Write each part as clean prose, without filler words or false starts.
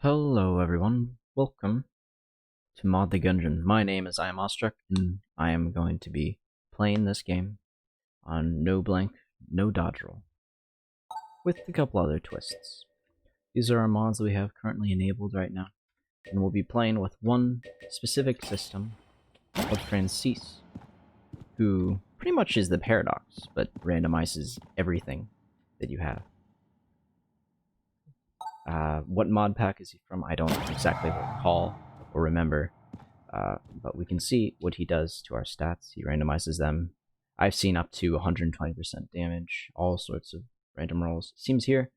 Hello everyone, welcome to Mod the Gungeon. My name is I am Awestruck, and I am going to be playing this game on no blank, no Dodgeroll, with a couple other twists. These are our mods that we have currently enabled right now, and we'll be playing with one specific system called Francis, who pretty much is the Paradox, but randomizes everything that you have. What mod pack is he from? I don't exactly recall or remember, but we can see what he does to our stats. He randomizes them. I've seen up to 120% damage, all sorts of random rolls. Seems here,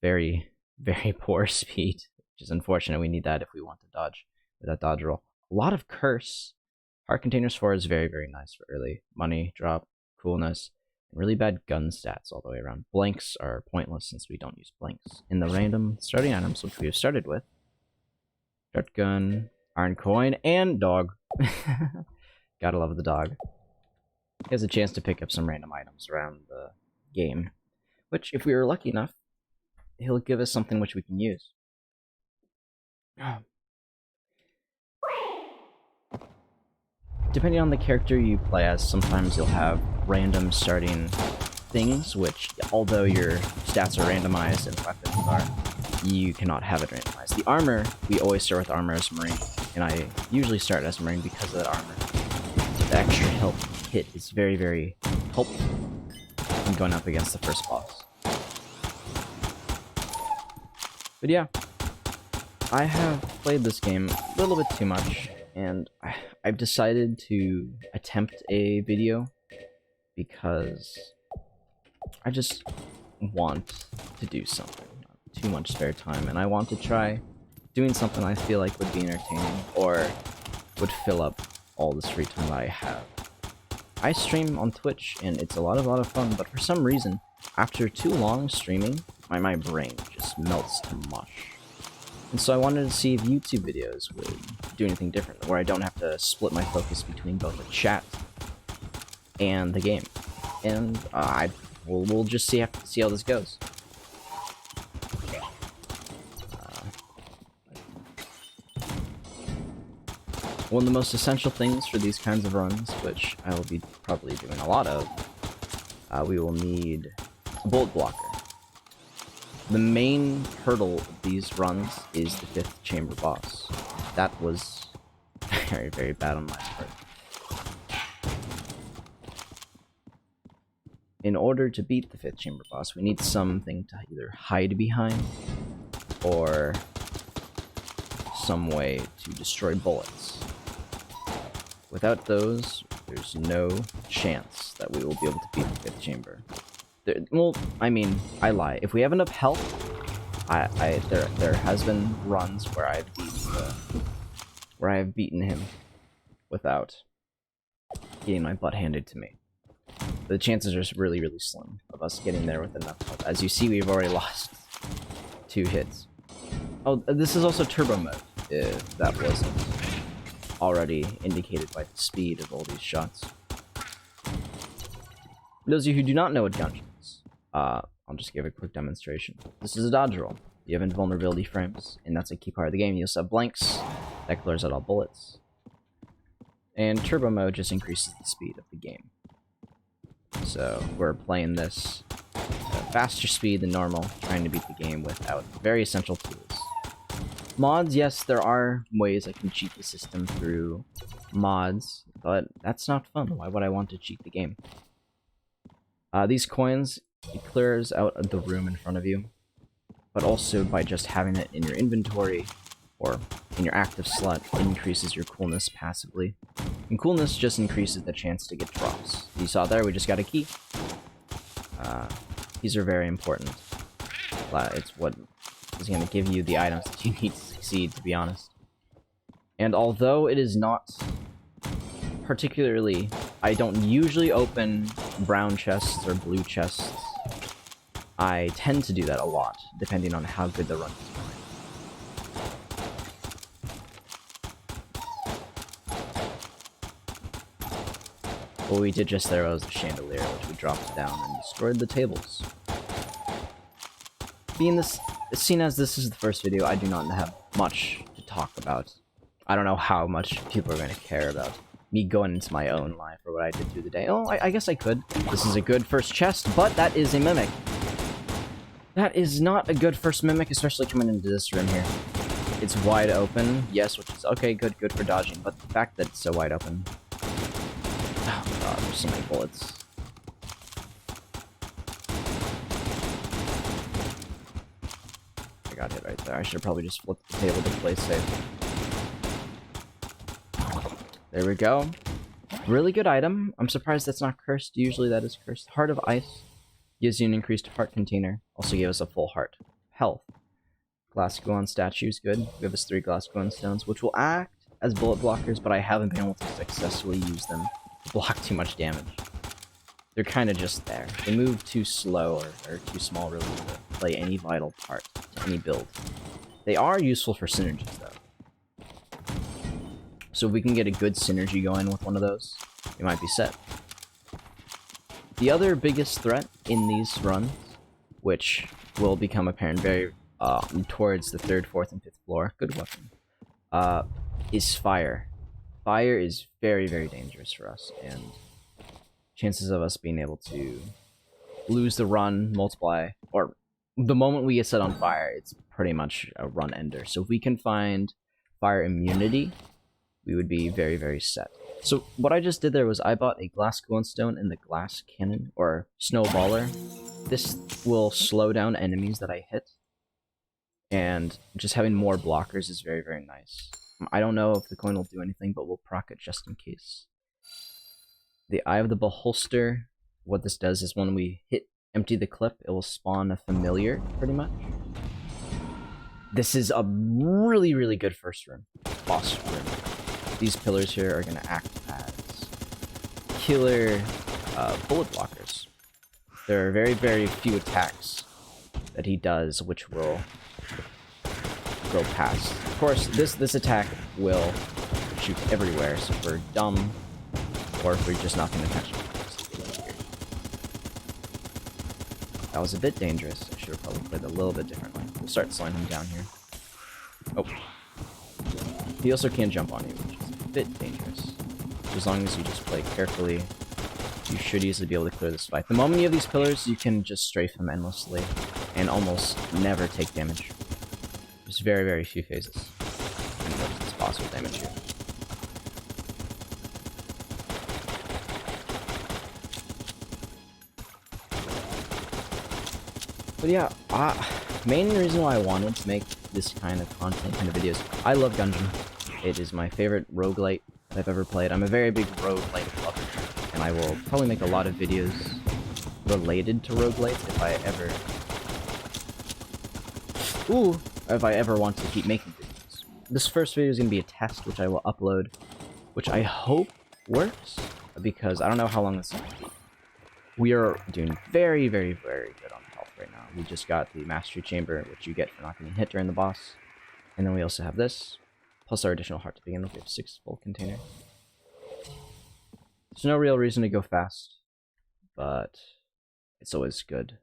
very, very poor speed, which is unfortunate. We need that if we want to dodge with that dodge roll. A lot of curse. Heart Containers 4 is very, very nice for early money drop, coolness. Really bad gun stats all the way around. Blanks are pointless since we don't use blanks. In the random starting items, which we have started with, shotgun, iron coin, and dog. Gotta love the dog. He has a chance to pick up some random items around the game, which, if we were lucky enough, he'll give us something which we can use. Depending on the character you play as, sometimes you'll have random starting things, which, although your stats are randomized and weapons are, you cannot have it randomized. The armor, we always start with armor as Marine, and I usually start as Marine because of that armor. The extra health hit is very, very helpful when going up against the first boss. But yeah, I have played this game a little bit too much, and I've decided to attempt a video because I just want to do something. Not too much spare time, and I want to try doing something I feel like would be entertaining or would fill up all this free time that I have. I stream on Twitch, and it's a lot of fun, but for some reason, after too long streaming, my brain just melts to mush. And so I wanted to see if YouTube videos would do anything different, where I don't have to split my focus between both the chat and the game. And we'll just see how this goes. One of the most essential things for these kinds of runs, which I will be probably doing a lot of, we will need a bullet blocker. The main hurdle of these runs is the 5th chamber boss. That was very, very bad on my part. In order to beat the 5th chamber boss, we need something to either hide behind or some way to destroy bullets. Without those, there's no chance that we will be able to beat the 5th chamber. Well, I mean, I lie. If we have enough health, there has been runs where I've beaten him without getting my butt handed to me. The chances are really, really slim of us getting there with enough health. As you see, we've already lost 2 hits. Oh, this is also turbo mode, if that wasn't already indicated by the speed of all these shots. For those of you who do not know what Gungeon is, I'll just give a quick demonstration. This is a Dodgeroll. You have invulnerability frames, and that's a key part of the game. You also have blanks, that clears out all bullets. And turbo mode just increases the speed of the game. So we're playing this at a faster speed than normal, trying to beat the game without very essential tools. Mods, yes, there are ways I can cheat the system through mods, but that's not fun. Why would I want to cheat the game? These coins, it clears out of the room in front of you, but also by just having it in your inventory or in your active slot, it increases your coolness passively. And coolness just increases the chance to get drops. You saw there, we just got a key. These are very important. It's what is going to give you the items that you need to succeed, to be honest. And although it is not particularly... I don't usually open brown chests or blue chests. I tend to do that a lot, depending on how good the run is going. What we did just there was a chandelier, which we dropped down and destroyed the tables. Being this seeing as this is the first video, I do not have much to talk about. I don't know how much people are going to care about me going into my own life or what I did through the day. Oh, I guess I could. This is a good first chest, but that is a mimic. That is not a good first mimic, especially coming into this room here. It's wide open, yes, which is okay, good for dodging, but the fact that it's so wide open. Oh god, there's so many bullets. I got hit right there. I should probably just flip the table to play safe. There we go. Really good item. I'm surprised that's not cursed. Usually that is cursed. Heart of Ice gives you an increased heart container. Also gave us a full heart. Health. Glass Guon statues, good. Give us 3 Glass Guon stones, which will act as bullet blockers, but I haven't been able to successfully use them to block too much damage. They're kind of just there. They move too slow or too small really to play any vital part to any build. They are useful for synergies though. So if we can get a good synergy going with one of those, we might be set. The other biggest threat in these runs, which will become apparent very towards the 3rd, 4th, and 5th floor, good weapon, is fire. Fire is very, very dangerous for us, and chances of us being able to lose the run, multiply, or the moment we get set on fire, it's pretty much a run ender. So if we can find fire immunity, we would be very, very set. So what I just did there was I bought a glass glowstone and the glass cannon, or snowballer. This will slow down enemies that I hit, and just having more blockers is very, very nice. I don't know if the coin will do anything, but we'll proc it just in case. The Eye of the Beholster, what this does is when we empty the clip, it will spawn a familiar, pretty much. This is a really, really good first room, boss room. These pillars here are going to act as killer bullet blockers. There are very, very few attacks that he does which will go past. Of course, this attack will shoot everywhere, so if we're dumb, or if we're just not paying attention. That was a bit dangerous. I should have probably played a little bit differently. We'll start slowing him down here. Oh. He also can jump on you, which is a bit dangerous. As long as you just play carefully, you should easily be able to clear this fight. The moment you have these pillars, you can just strafe him endlessly and almost never take damage. There's very, very few phases. And this boss will damage you. But yeah, main reason why I wanted to make this kind of content, kind of videos, I love Gungeon. It is my favorite roguelite that I've ever played. I'm a very big roguelite lover, and I will probably make a lot of videos related to roguelites if I ever want to keep making videos. This first video is going to be a test, which I will upload, which I hope works, because I don't know how long this is going to be. We are doing very, very, very good on health right now. We just got the Mastery Chamber, which you get for not getting hit during the boss. And then we also have this, plus our additional heart to begin with. We have 6 full containers. There's no real reason to go fast, but it's always good.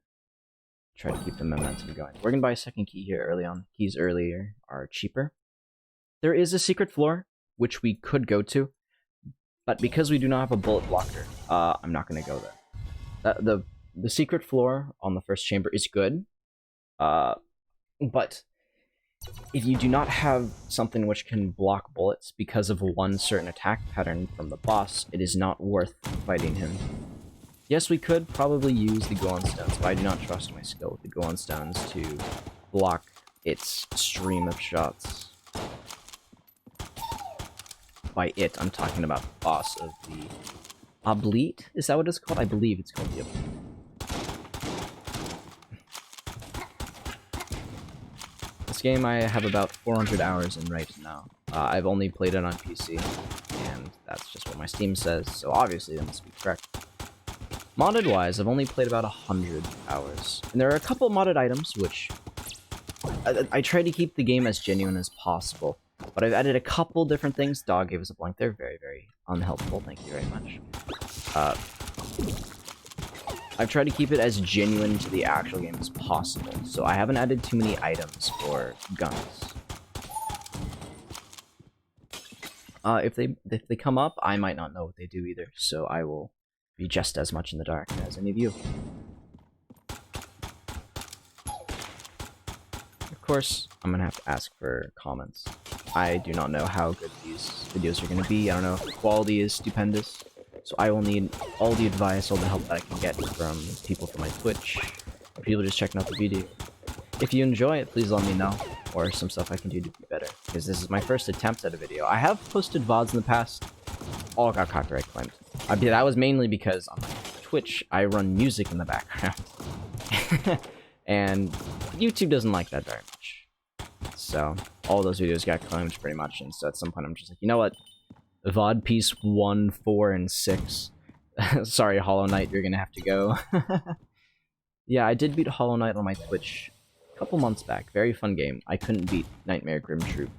Try to keep the momentum going. We're going to buy a second key here early on. Keys earlier are cheaper. There is a secret floor, which we could go to, but because we do not have a bullet blocker, I'm not going to go there. The secret floor on the first chamber is good, but if you do not have something which can block bullets because of one certain attack pattern from the boss, it is not worth fighting him. Yes, we could probably use the Goon Stones, but I do not trust my skill with the Goon Stones to block its stream of shots. By it, I'm talking about the boss of the Oblite? Is that what it's called? I believe it's called the Oblite. This game I have about 400 hours in right now. I've only played it on PC, and that's just what my Steam says, so obviously that must be correct. Modded-wise, I've only played about 100 hours. And there are a couple modded items which I try to keep the game as genuine as possible. But I've added a couple different things. Dog gave us a blank. They're very, very unhelpful. Thank you very much. I've tried to keep it as genuine to the actual game as possible, so I haven't added too many items or guns. If they come up, I might not know what they do either, so I will be just as much in the dark as any of you. Of course, I'm gonna have to ask for comments. I do not know how good these videos are gonna be. I don't know if the quality is stupendous, so I will need all the advice, all the help that I can get from people from my Twitch, or people just checking out the video. If you enjoy it, please let me know, or some stuff I can do to be better, because this is my first attempt at a video. I have posted VODs in the past, all got copyright claimed. That was mainly because on my Twitch, I run music in the background. And YouTube doesn't like that very much. So, all those videos got claimed pretty much, and so at some point I'm just like, you know what? VOD piece 1, 4, and 6. Sorry, Hollow Knight, you're gonna have to go. Yeah, I did beat Hollow Knight on my Twitch a couple months back. Very fun game. I couldn't beat Nightmare Grim Troop.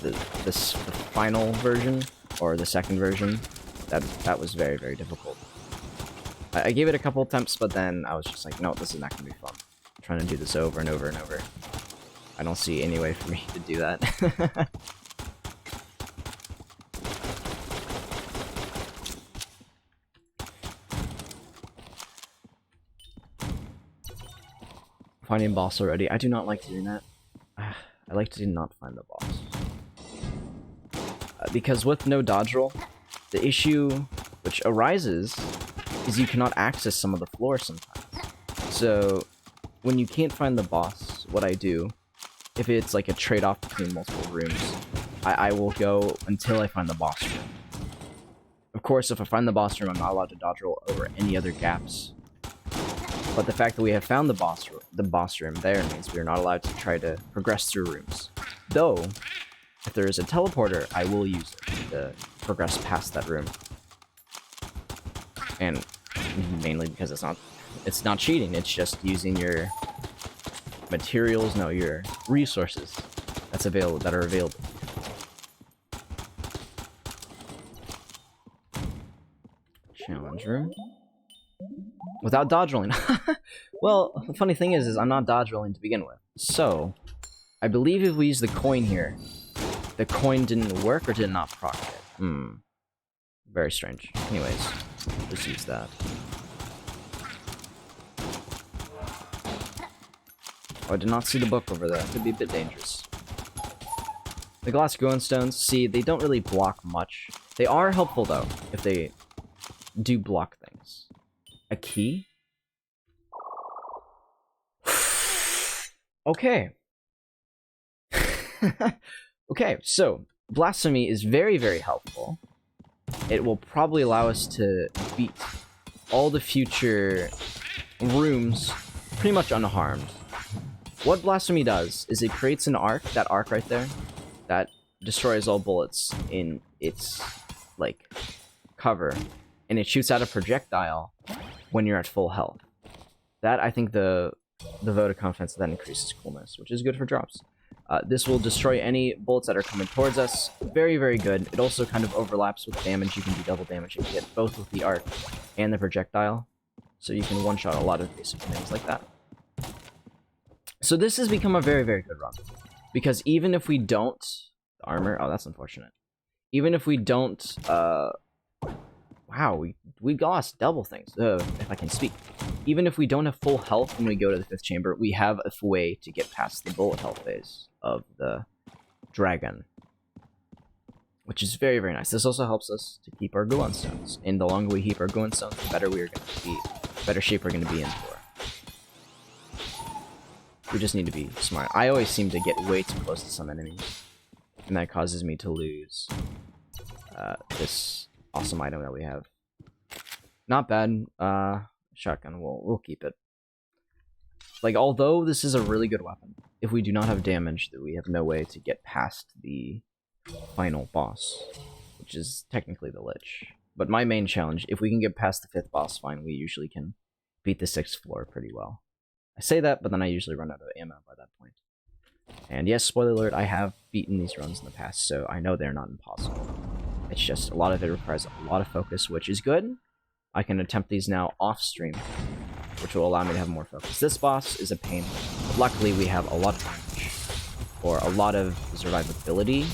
The final version, or the second version, that was very, very difficult. I gave it a couple attempts, but then I was just like, no, this is not gonna be fun. I'm trying to do this over and over and over. I don't see any way for me to do that. Finding boss already. I do not like doing that. I like to not find the boss. Because with no Dodgeroll, the issue which arises is you cannot access some of the floor sometimes. So, when you can't find the boss, what I do, if it's like a trade-off between multiple rooms, I will go until I find the boss room. Of course, if I find the boss room, I'm not allowed to Dodgeroll over any other gaps. But the fact that we have found the boss room there means we are not allowed to try to progress through rooms. Though, if there is a teleporter, I will use it to progress past that room. And mainly because it's not cheating, it's just using your materials, no, your resources that are available. Challenge room. Without dodge rolling. Well, the funny thing is I'm not dodge rolling to begin with. So, I believe if we use the coin here, the coin didn't work or did not proc it. Very strange. Anyways, just use that. Oh, I did not see the book over there. Could be a bit dangerous. The glass stones, see, they don't really block much. They are helpful though, if they do block things. A key? Okay. Okay, so blasphemy is very, very helpful. It will probably allow us to beat all the future rooms pretty much unharmed. What blasphemy does is it creates an arc, that arc right there, that destroys all bullets in its, like, cover, and it shoots out a projectile when you're at full health. That, I think, the vote of confidence that increases coolness, which is good for drops. This will destroy any bullets that are coming towards us. Very, very good. It also kind of overlaps with damage. You can do double damage. You can get both with the arc and the projectile. So you can one-shot a lot of basic things like that. So this has become a very, very good run. Because even if we don't... The armor? Oh, that's unfortunate. Even if we don't... Wow, we lost double things, if I can speak. Even if we don't have full health when we go to the 5th chamber, we have a way to get past the bullet health phase of the dragon. Which is very, very nice. This also helps us to keep our Gungeon stones. And the longer we keep our Gungeon stones, the better we are going to be, better shape we're going to be in for. We just need to be smart. I always seem to get way too close to some enemies. And that causes me to lose this awesome item that we have. Not bad. Shotgun, we'll keep it. Like, although this is a really good weapon, if we do not have damage, then we have no way to get past the final boss, which is technically the Lich. But my main challenge, if we can get past the 5th boss, fine, we usually can beat the 6th floor pretty well. I say that, but then I usually run out of ammo by that point. And yes, spoiler alert, I have beaten these runs in the past, so I know they're not impossible. It's just, a lot of it requires a lot of focus, which is good, I can attempt these now off stream, which will allow me to have more focus. This boss is a pain. Luckily, we have a lot of damage, or a lot of survivability,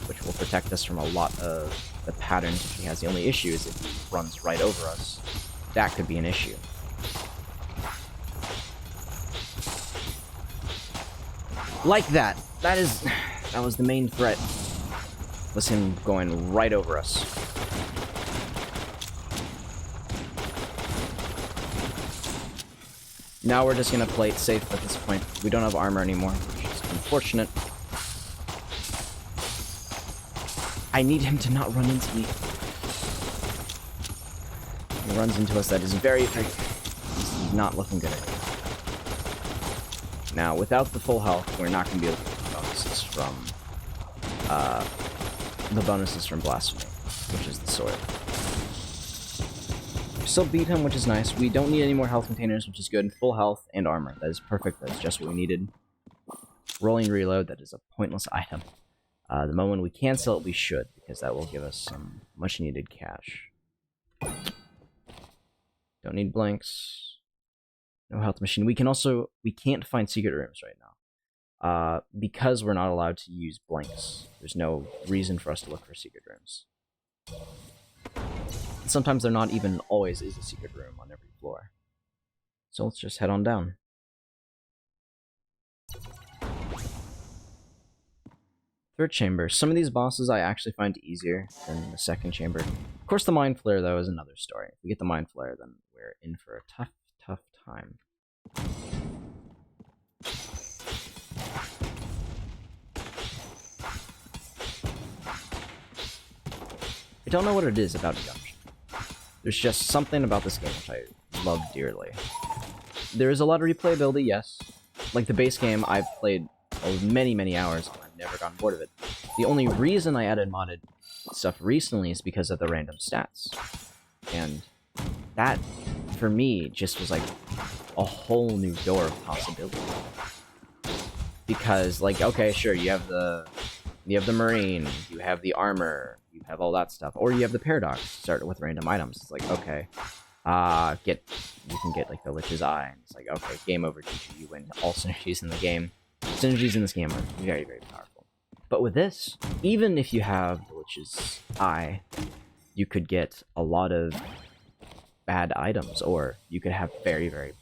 which will protect us from a lot of the patterns which he has. The only issue is if he runs right over us. That could be an issue. Like that. That was the main threat. Was him going right over us. Now we're just gonna play it safe at this point. We don't have armor anymore, which is unfortunate. I need him to not run into me. He runs into us. That is very, very... This is not looking good. Now, without the full health, we're not going to be able to get the bonuses from Blasphemy, which is the sword. We still beat him, which is nice. We don't need any more health containers, which is good. Full health and armor. That is perfect. That's just what we needed. Rolling reload. That is a pointless item. The moment we can sell it, we should, because that will give us some much-needed cash. Don't need blanks. No health machine. We can't find secret rooms right now. Because we're not allowed to use blanks. There's no reason for us to look for secret rooms. Sometimes there not even always is a secret room on every floor. So let's just head on down. Third chamber. Some of these bosses I actually find easier than the second chamber. Of course, the Mind Flare, though, is another story. If we get the Mind Flare, then we're in for a tough time. I don't know what it is about Gungeon. There's just something about this game which I love dearly. There is a lot of replayability, yes. Like the base game, I've played many hours, and I've never gotten bored of it. The only reason I added modded stuff recently is because of the random stats. And that, for me, just was like a whole new door of possibility. Because, like, okay, sure, you have the marine, you have the armor, you have all that stuff, or you have the paradox. Start with random items. It's like, okay, you can get like the Lich's Eye, and it's like, okay, game over, GG, you win. All synergies in the game. Synergies in this game are very, very powerful. But with this, even if you have the Lich's Eye, you could get a lot of bad items, or you could have very, very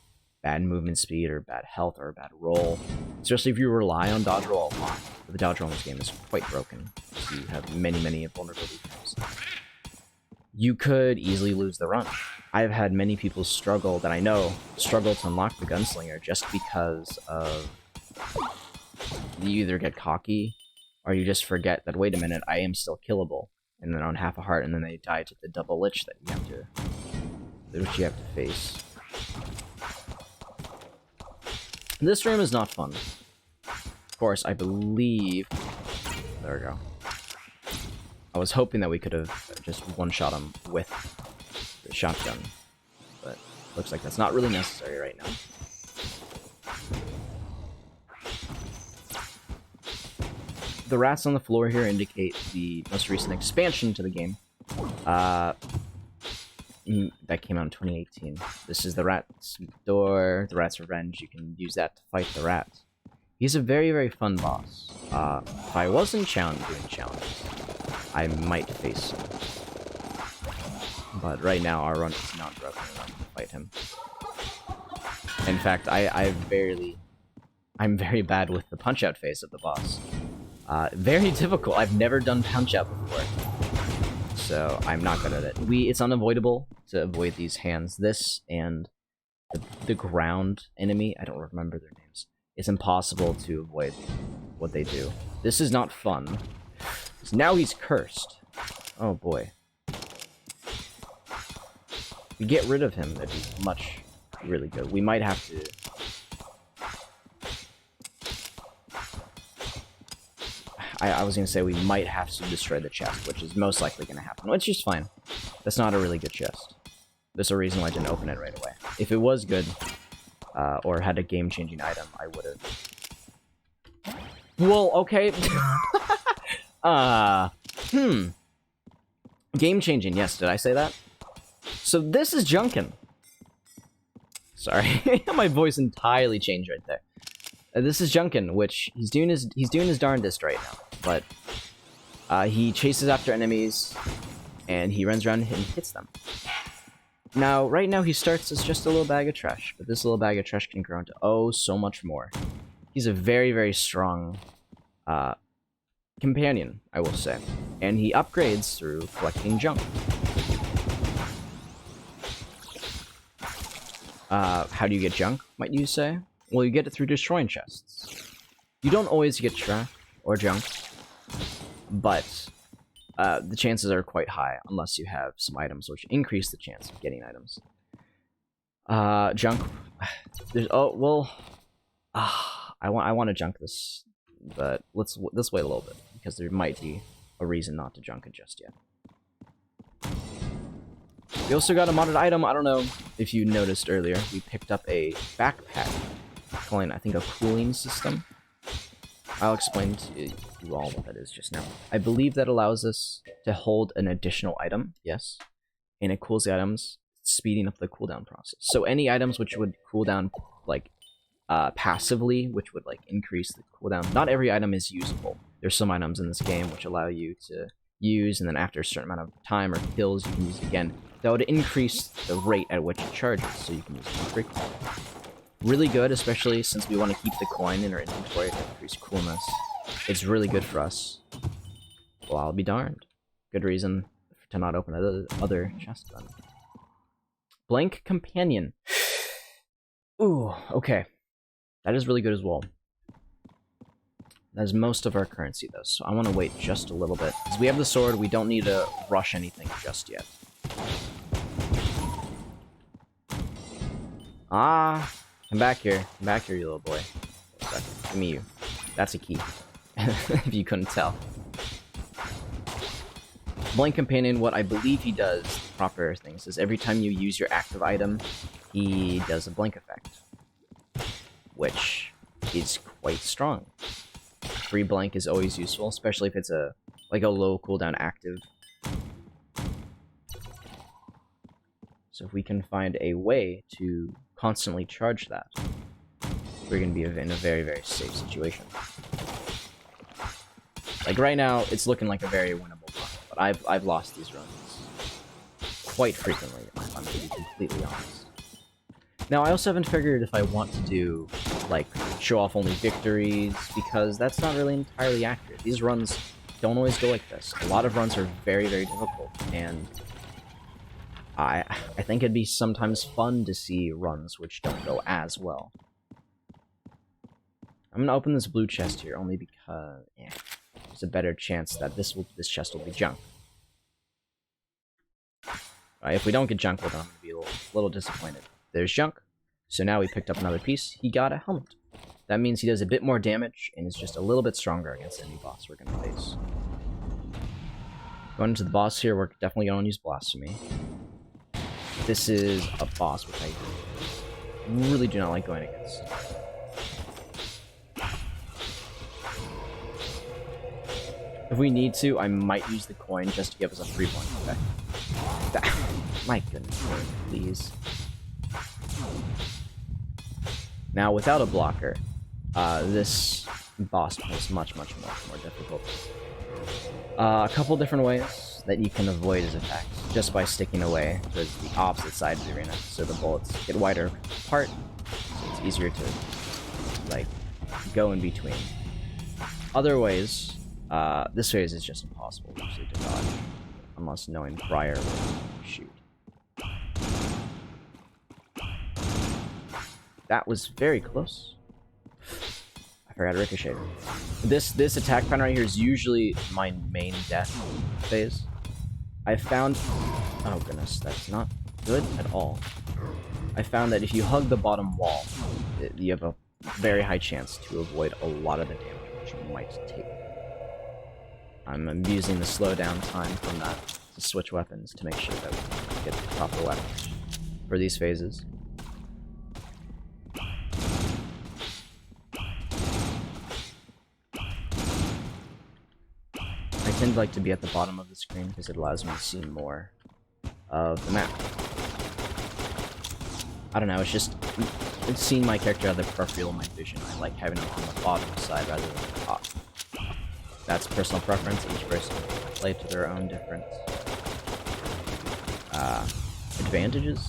bad movement speed, or bad health, or a bad roll. Especially if you rely on Dodgeroll a lot. But the Dodgeroll in this game is quite broken. You have many vulnerability frames. You could easily lose the run. I have had many people struggle, that I know, struggle to unlock the Gunslinger just because of... You either get cocky, or you just forget that, wait a minute, I am still killable. And then on half a heart, and then they die to the double lich that you have to face. This room is not fun. Of course, I believe... There we go. I was hoping that we could have just one-shot him with the shotgun, but looks like that's not really necessary right now. The rats on the floor here indicate the most recent expansion to the game. That came out in 2018. This is the Rat's Door, the Rat's Revenge. You can use that to fight the rat. He's a very, very fun boss. If I wasn't doing challenges, I might face him. But right now, our run is not broken enough to fight him. In fact, I'm very bad with the punch-out phase of the boss. Very difficult. I've never done punch-out before. So I'm not good at it. It's unavoidable to avoid these hands. This and the ground enemy, I don't remember their names. It's impossible to avoid what they do. This is not fun. So now he's cursed. Oh boy. If we get rid of him, that'd be really good. We might have to... I was going to say we might have to destroy the chest, which is most likely going to happen, which is fine. That's not a really good chest. There's a reason why I didn't open it right away. If it was good, or had a game-changing item, I would have... Well, okay. Game-changing, yes, did I say that? So this is Junkin. Sorry, my voice entirely changed right there. This is Junkin, which he's doing his darndest right now, but he chases after enemies and he runs around and hits them. Now, right now he starts as just a little bag of trash, but this little bag of trash can grow into oh so much more. He's a very, very strong companion, I will say, and he upgrades through collecting junk. How do you get junk, might you say? Well, you get it through destroying chests. You don't always get trash or junk, but the chances are quite high unless you have some items which increase the chance of getting items. Junk. There's I want to junk this, but let's wait a little bit because there might be a reason not to junk it just yet. We also got a modded item. I don't know if you noticed earlier. We picked up a backpack, calling I think a cooling system. I'll explain to you all what that is just now. I believe that allows us to hold an additional item, yes, and it cools the items, speeding up the cooldown process. So any items which would cool down like passively, which would like increase the cooldown. Not every item is usable. There's some items in this game which allow you to use, and then after a certain amount of time or kills, you can use it again. That would increase the rate at which it charges, so you can use it more frequently. Really good, especially since we want to keep the coin in our inventory to increase coolness. It's really good for us. Well, I'll be darned. Good reason to not open that other chest then. Blank Companion. Ooh, okay. That is really good as well. That is most of our currency, though, so I want to wait just a little bit. Because we have the sword, we don't need to rush anything just yet. Ah, come back here. Come back here, you little boy. Give me you. That's a key. If you couldn't tell. Blank Companion, what I believe he does, proper things, is every time you use your active item, he does a blink effect. Which is quite strong. Free blank is always useful, especially if it's a low cooldown active. So if we can find a way to constantly charge that, we're going to be in a very, very safe situation. Like right now, it's looking like a very winnable run, but I've lost these runs quite frequently, if I'm to be completely honest. Now, I also haven't figured if I want to do, like, show off only victories, because that's not really entirely accurate. These runs don't always go like this. A lot of runs are very, very difficult, and I think it'd be sometimes fun to see runs which don't go as well. I'm gonna open this blue chest here, only because, yeah, there's a better chance that this chest will be junk. If we don't get junk, well, then I'm gonna be a little disappointed. There's junk. So now we picked up another piece. He got a helmet. That means he does a bit more damage and is just a little bit stronger against any boss we're going to face. Going into the boss here, we're definitely going to use Blasphemy. This is a boss which I really do not like going against. If we need to, I might use the coin just to give us a free point effect. My goodness, please. Now, without a blocker, this boss is much more difficult. A couple different ways that you can avoid his attacks, just by sticking away towards the opposite side of the arena, so the bullets get wider apart, so it's easier to, like, go in between. Other ways, this phase is just impossible usually to dodge, unless knowing prior will shoot. That was very close. I forgot to ricochet. This attack pattern right here is usually my main death phase. I found... Oh goodness, that's not good at all. I found that if you hug the bottom wall, you have a very high chance to avoid a lot of the damage which you might take. I'm using the slowdown time from that to switch weapons to make sure that we get the proper weapons for these phases. I tend to like to be at the bottom of the screen because it allows me to see more of the map. I don't know, it's just seeing my character out of the peripheral of my vision. I like having it on the bottom side rather than the top. That's personal preference. Each person can play to their own different advantages,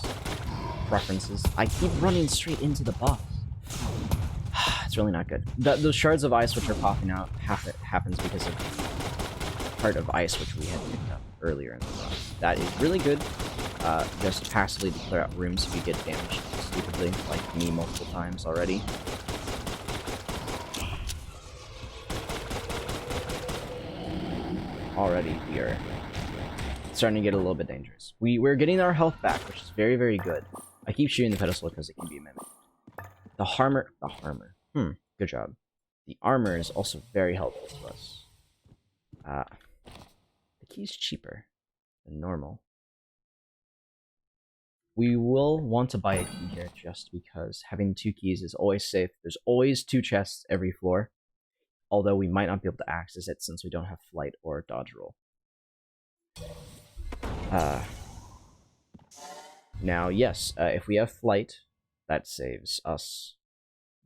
preferences. I keep running straight into the boss. It's really not good. Those shards of ice which are popping out happens because of part of ice which we had picked up earlier in the run. That is really good. Just passively to clear out rooms if you get damaged stupidly, like me multiple times already. Already we are starting to get a little bit dangerous. We're getting our health back, which is very, very good. I keep shooting the pedestal because it can be a mimic. The armor. Good job. The armor is also very helpful to us. The key's cheaper than normal. We will want to buy a key here just because having 2 keys is always safe. There's always 2 chests every floor, although we might not be able to access it since we don't have flight or Dodgeroll. Now, yes, if we have flight, that saves us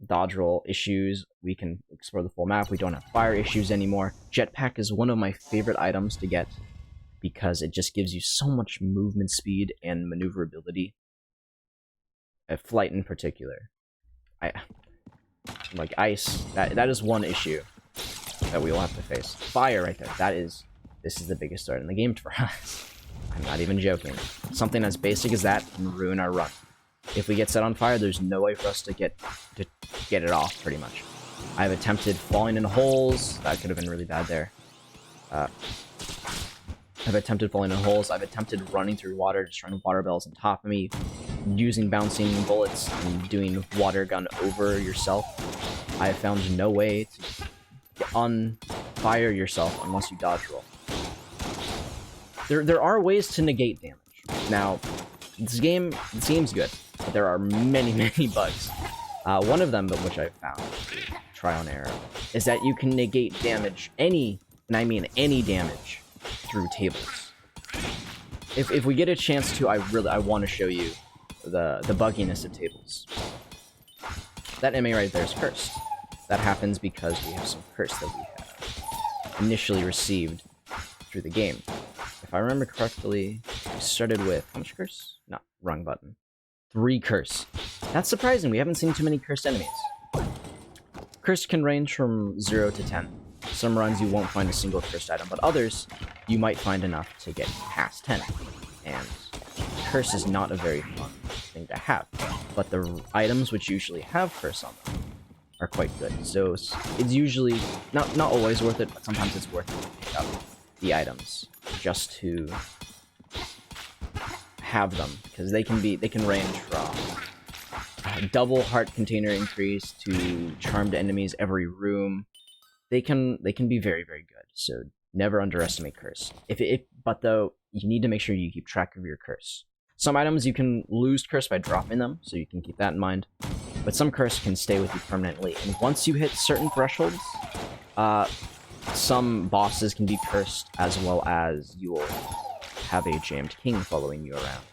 Dodgeroll issues. We can explore the full map. We don't have fire issues anymore. Jetpack is one of my favorite items to get because it just gives you so much movement speed and maneuverability. Flight in particular. Like ice, that is one issue that we will have to face. Fire right there. This is the biggest threat in the game for us. I'm not even joking. Something as basic as that can ruin our run. If we get set on fire, there's no way for us to get it off, pretty much. I've attempted falling in holes. That could have been really bad there. I've attempted falling in holes. I've attempted running through water, just trying water bells on top of me, using bouncing bullets and doing water gun over yourself. I have found no way to unfire yourself unless you dodge roll. There are ways to negate damage. Now, this game seems good, but there are many bugs. One of them, but which I've found, trial and error, is that you can negate damage, and I mean any damage, through tables. If we get a chance to, I want to show you the bugginess of tables. That enemy right there is cursed. That happens because we have some curse that we have initially received through the game. If I remember correctly, we started with how much curse? No, wrong button. 3 curse. That's surprising. We haven't seen too many cursed enemies. Curse can range from 0 to 10. Some runs you won't find a single cursed item, but others you might find enough to get past 10. And curse is not a very fun thing to have, but the items which usually have curse on them are quite good. So it's usually not always worth it, but sometimes it's worth it to pick up the items just to have them, because they can range from double heart container increase to charmed enemies every room. They can be very, very good. So never underestimate curse. But though you need to make sure you keep track of your curse. Some items you can lose curse by dropping them, so you can keep that in mind. But some curse can stay with you permanently, and once you hit certain thresholds, some bosses can be cursed, as well as you will have a jammed king following you around.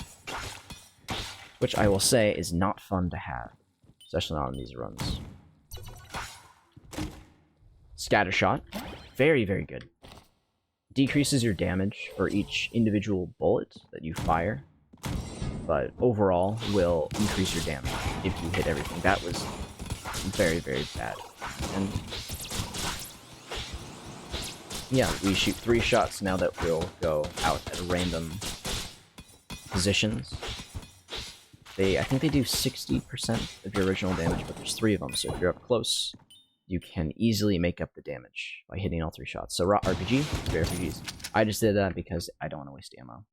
Which I will say is not fun to have, especially not on these runs. Scattershot, very, very good. Decreases your damage for each individual bullet that you fire, but overall will increase your damage if you hit everything. That was very, very bad. And yeah, we shoot 3 shots now that will go out at random positions. I think they do 60% of your original damage, but there's 3 of them, so if you're up close, you can easily make up the damage by hitting all 3 shots. So raw RPG, 3 RPGs. I just did that because I don't want to waste ammo.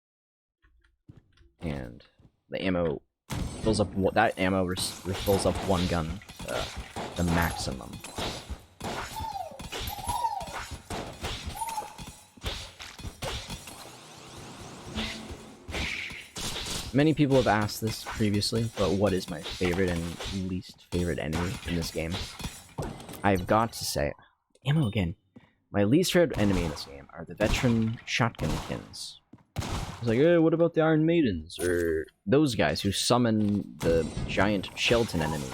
And the ammo fills up, that ammo refills up 1 gun, the maximum. Many people have asked this previously, but what is my favorite and least favorite enemy in this game? I've got to say, ammo again. My least favorite enemy in this game are the veteran shotgunkins. It's like, what about the Iron Maidens? Or those guys who summon the giant Shelton enemies.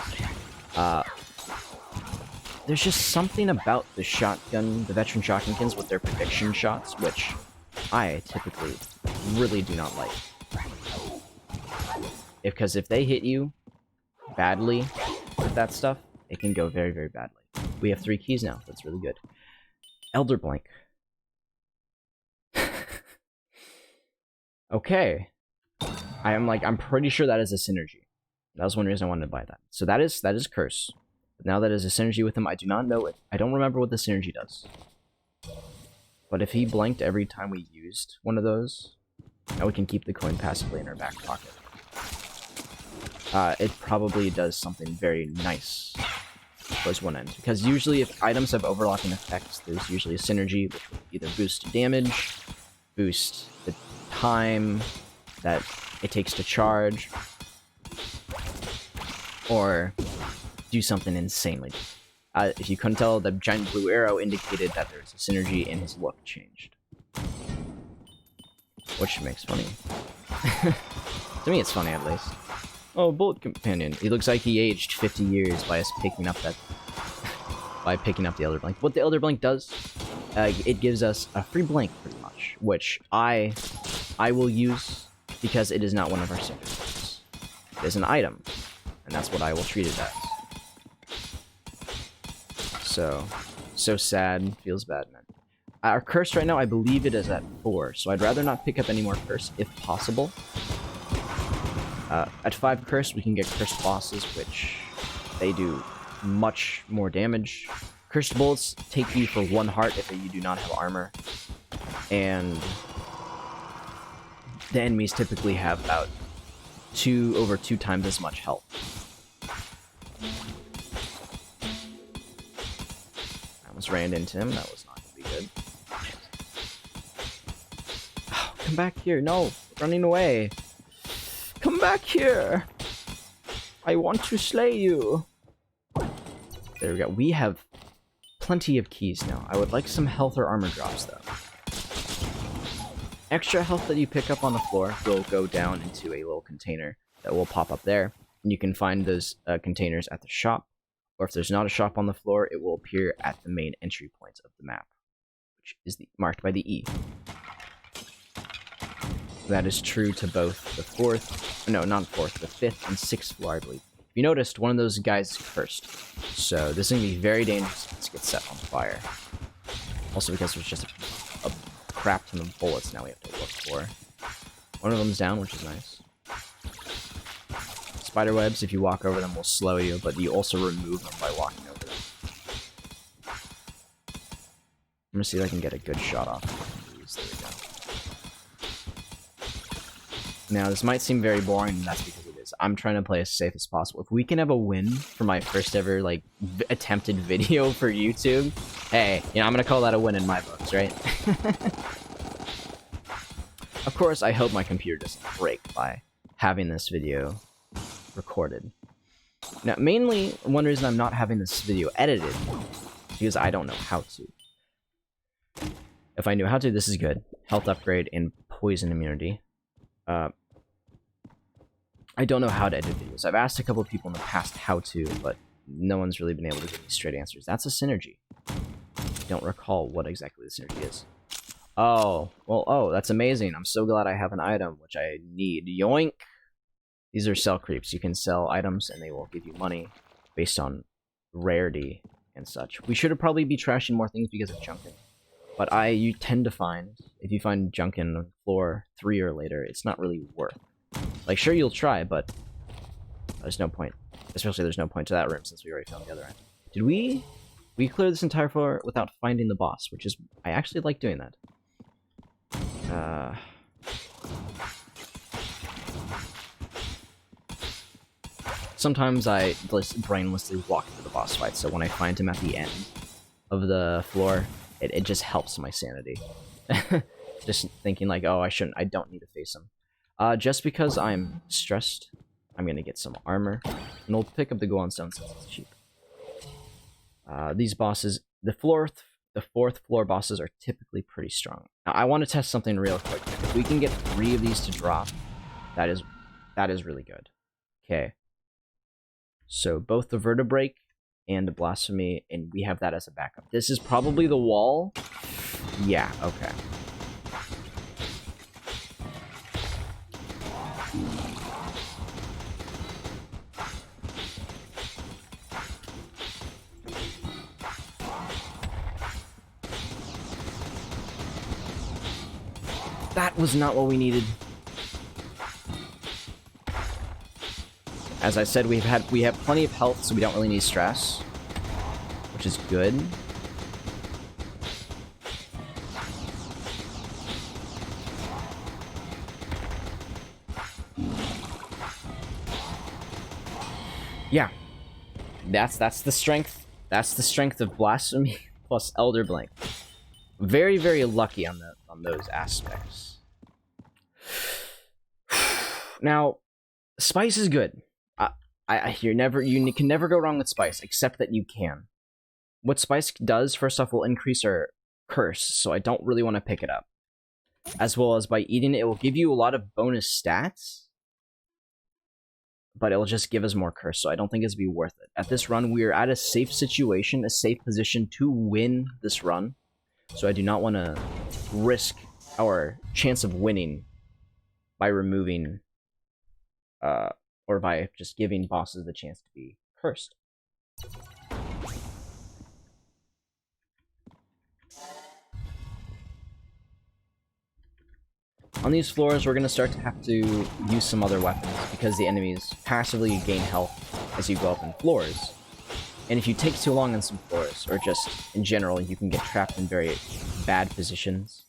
There's just something about the shotgun, the veteran shotgunkins with their prediction shots, which I typically really do not like. Because if they hit you badly with that stuff, it can go very, very badly. We have 3 keys now. That's really good. Elder Blink. Okay. I'm pretty sure that is a synergy. That was one reason I wanted to buy that. So that is Curse. But now that is a synergy with him, I do not know it. I don't remember what the synergy does. But if he blinked every time we used one of those, now we can keep the coin passively in our back pocket. It probably does something very nice towards one end. Because usually if items have overlapping effects, there's usually a synergy which will either boost damage, boost the time that it takes to charge, or do something insanely. If you couldn't tell, the giant blue arrow indicated that there's a synergy and his look changed. Which makes funny. To me it's funny at least. Oh, Bullet Companion. He looks like he aged 50 years by us picking up that... by picking up the Elder Blink. What the Elder Blink does, it gives us a free blink, pretty much. Which I will use, because it is not one of our secrets. It is an item. And that's what I will treat it as. So sad. Feels bad, man. Our curse right now, I believe it is at 4. So I'd rather not pick up any more curse, if possible. At 5 curse, we can get cursed bosses, which they do much more damage. Cursed bullets take you for 1 heart if you do not have armor. And the enemies typically have about over 2 times as much health. I almost ran into him. That was not going to be good. Oh, come back here. No, running away. Come back here! I want to slay you! There we go. We have plenty of keys now. I would like some health or armor drops, though. Extra health that you pick up on the floor will go down into a little container that will pop up there. And you can find those containers at the shop. Or if there's not a shop on the floor, it will appear at the main entry point of the map, which is marked by the E. That is true to both the 5th and 6th floor, I believe. If you noticed, one of those guys is cursed. So this is going to be very dangerous if this gets set on fire. Also because there's just a crap ton of bullets now we have to look for. One of them's down, which is nice. Spider webs, if you walk over them, will slow you, but you also remove them by walking over them. I'm going to see if I can get a good shot off of these. There we go. Now, this might seem very boring, and that's because it is. I'm trying to play as safe as possible. If we can have a win for my first ever, attempted video for YouTube, hey, I'm gonna call that a win in my books, right? Of course, I hope my computer doesn't break by having this video recorded. Now, mainly, one reason I'm not having this video edited is because I don't know how to. If I knew how to, this is good. Health upgrade and poison immunity. I don't know how to edit videos. I've asked a couple of people in the past how to, but no one's really been able to give me straight answers. That's a synergy. I don't recall what exactly the synergy is. Oh, well, that's amazing. I'm so glad I have an item, which I need. Yoink! These are sell creeps. You can sell items, and they will give you money based on rarity and such. We should probably be trashing more things because of Junkin. But you tend to find, if you find Junkin on floor 3 or later, it's not really worth. Sure, you'll try, but there's no point. Especially there's no point to that room since we already found the other end. Did we clear this entire floor without finding the boss, which is... I actually like doing that. Sometimes I just brainlessly walk through the boss fight, so when I find him at the end of the floor, it just helps my sanity. Just thinking oh, I don't need to face him. Just because I'm stressed, I'm gonna get some armor, and we'll pick up the Gohan Stone since it's cheap. These bosses, the 4th floor bosses are typically pretty strong. Now, I want to test something real quick. If we can get 3 of these to drop, that is really good. Okay. So both the Vertebrake and the Blasphemy, and we have that as a backup. This is probably the wall. Yeah, okay. That was not what we needed. As I said, we have plenty of health, so we don't really need stress, which is good. Yeah, that's the strength. That's the strength of Blasphemy plus Elder Blank. Very, very lucky on those aspects. Now, spice is good. You can never go wrong with spice, except that you can. What spice does, first off, will increase our curse, so I don't really want to pick it up. As well as by eating it, it will give you a lot of bonus stats, but it'll just give us more curse, so I don't think it's be worth it. At this run, we are at a safe situation, a safe position to win this run, so I do not want to risk our chance of winning by removing, or by just giving bosses the chance to be cursed. On these floors, we're going to start to have to use some other weapons, because the enemies passively gain health as you go up in floors. And if you take too long on some floors, or just in general, you can get trapped in very bad positions.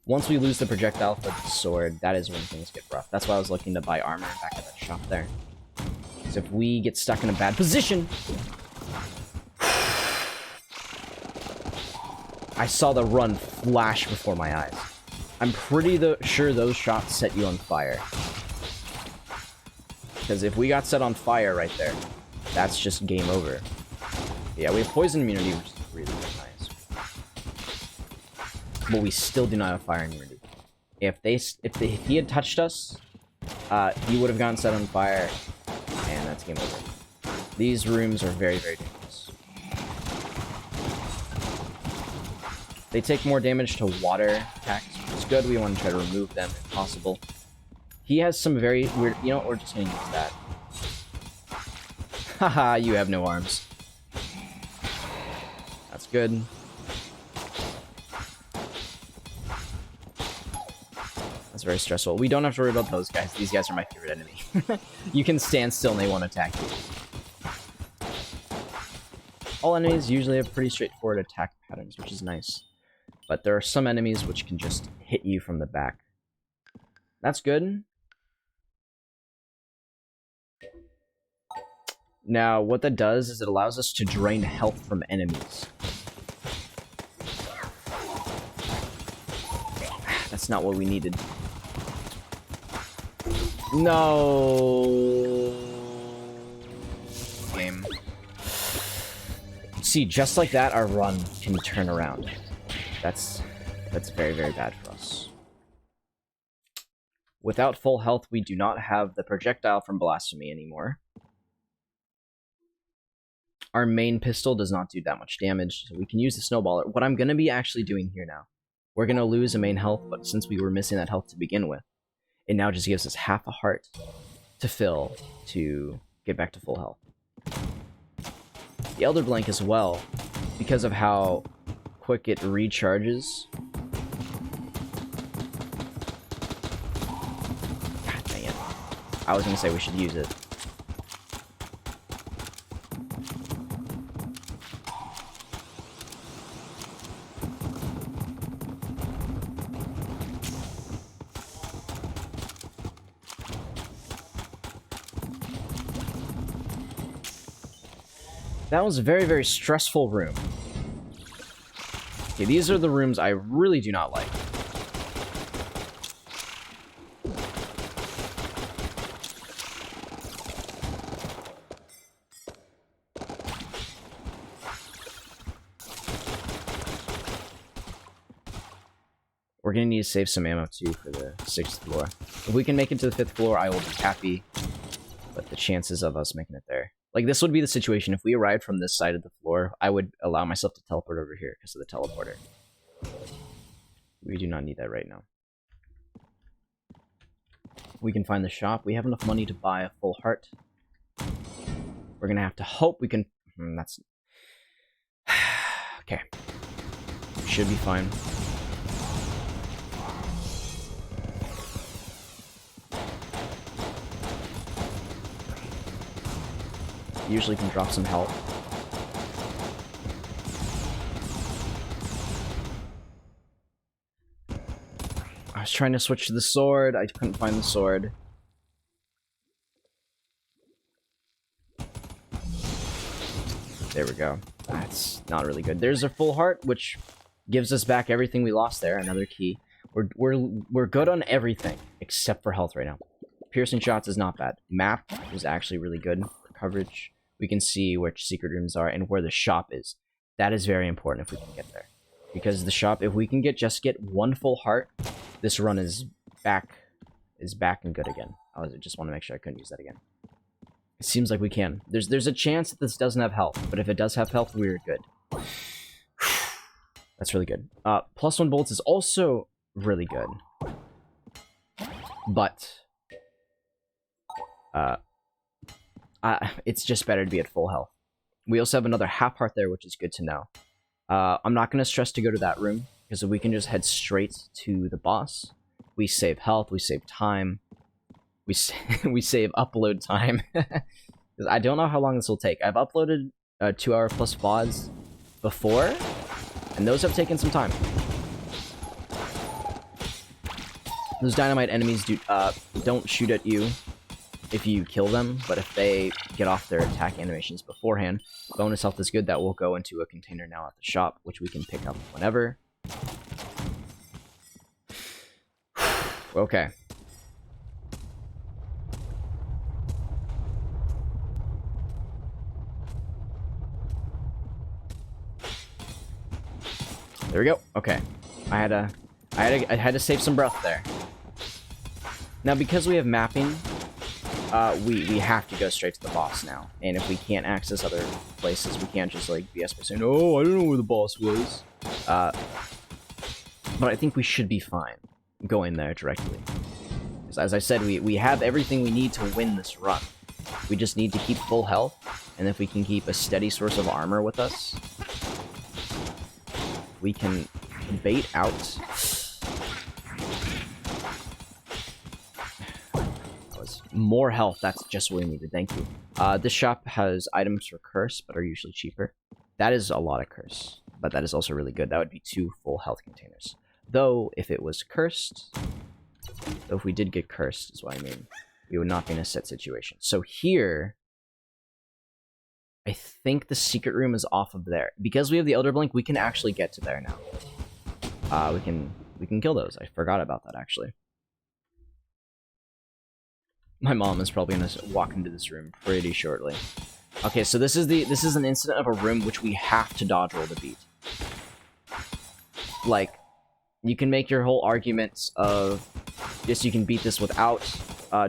Once we lose the projectile for the sword, that is when things get rough. That's why I was looking to buy armor back at that shop there. Because if we get stuck in a bad position... I saw the run flash before my eyes. I'm pretty sure those shots set you on fire. Because if we got set on fire right there, that's just game over. Yeah, we have poison immunity, which is really, really nice. But we still do not have fire immunity. If he had touched us, he would have gotten set on fire, and that's game over. These rooms are very, very dangerous. They take more damage to water attacks, which is good. We want to try to remove them if possible. He has some very weird... You know what? We're just going to use that. Haha, you have no arms. That's good. That's very stressful. We don't have to worry about those guys. These guys are my favorite enemy. You can stand still and they won't attack you. All enemies usually have pretty straightforward attack patterns, which is nice. But there are some enemies which can just hit you from the back. That's good. Now, what that does is it allows us to drain health from enemies. That's not what we needed. No. Game. See, just like that, our run can turn around. That's very, very bad for us. Without full health, we do not have the projectile from Blasphemy anymore. Our main pistol does not do that much damage, so we can use the snowballer. What I'm going to be actually doing here now, we're going to lose a main health, but since we were missing that health to begin with, it now just gives us half a heart to fill to get back to full health. The Elder Blank as well, because of how quick it recharges. God dang it. I was going to say we should use it. That was a very, very stressful room. Okay, these are the rooms I really do not like. We're gonna need to save some ammo too for the 6th floor. If we can make it to the 5th floor, I will be happy. But the chances of us making it there. Like, this would be the situation. If we arrived from this side of the floor, I would allow myself to teleport over here because of the teleporter. We do not need that right now. We can find the shop. We have enough money to buy a full heart. We're gonna have to hope we can... that's... okay. Should be fine. Usually can drop some health. I was trying to switch to the sword. I couldn't find the sword. There we go. That's not really good. There's a full heart, which gives us back everything we lost there. Another key. We're good on everything except for health right now. Piercing shots is not bad. Map is actually really good for coverage. We can see which secret rooms are and where the shop is. That is very important if we can get there. Because the shop, if we can just get one full heart, this run is back and good again. I just want to make sure I couldn't use that again. It seems like we can. There's a chance that this doesn't have health, but if it does have health, we're good. That's really good. +1 bolts is also really good. But it's just better to be at full health. We also have another half heart there, which is good to know. I'm not going to stress to go to that room, because if we can just head straight to the boss, we save health, we save time, we save upload time. Because I don't know how long this will take. I've uploaded 2-hour plus VODs before, and those have taken some time. Those dynamite enemies don't shoot at you if you kill them, but if they get off their attack animations beforehand, bonus health is good. That will go into a container now at the shop, which we can pick up whenever. Okay. There we go. Okay. I had to save some breath there. Now, because we have mapping, we have to go straight to the boss now. And if we can't access other places, we can't just, like, BS by saying, oh, I don't know where the boss was. But I think we should be fine going there directly. Because as I said, we have everything we need to win this run. We just need to keep full health, and if we can keep a steady source of armor with us, we can bait out... more health, that's just what we needed, thank you. This shop has items for curse, but are usually cheaper. That is a lot of curse, but that is also really good. That would be 2 full health containers. Though, if it was cursed, though if we did get cursed, is what I mean, we would not be in a set situation. So here, I think the secret room is off of there. Because we have the Elder Blink, we can actually get to there now. We can kill those. I forgot about that, actually. My mom is probably gonna walk into this room pretty shortly. Okay, so this is an incident of a room which we have to dodge roll to beat. Like, you can make your whole arguments of yes, you can beat this without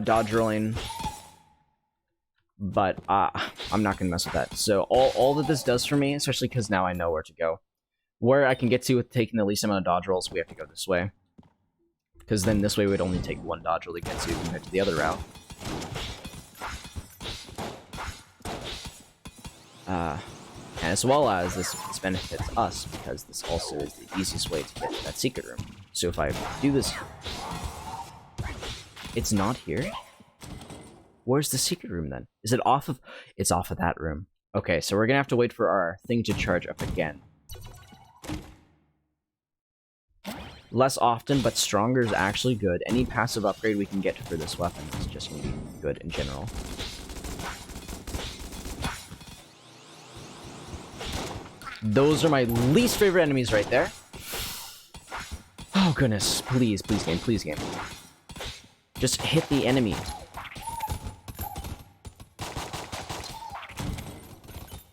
dodge rolling, but I'm not gonna mess with that. So all that this does for me, especially because now I know where to go, where I can get to with taking the least amount of dodge rolls, we have to go this way. Because then this way would only take 1 dodge roll to get to compared to the other route. And as well as this benefits us, because this also is the easiest way to get to that secret room. So if I do this... It's not here? Where's the secret room then? Is it off of... It's off of that room. Okay, so we're gonna have to wait for our thing to charge up again. Less often, but stronger is actually good. Any passive upgrade we can get for this weapon is just going to be good in general. Those are my least favorite enemies right there. Oh goodness, please, please game, please game. Just hit the enemy.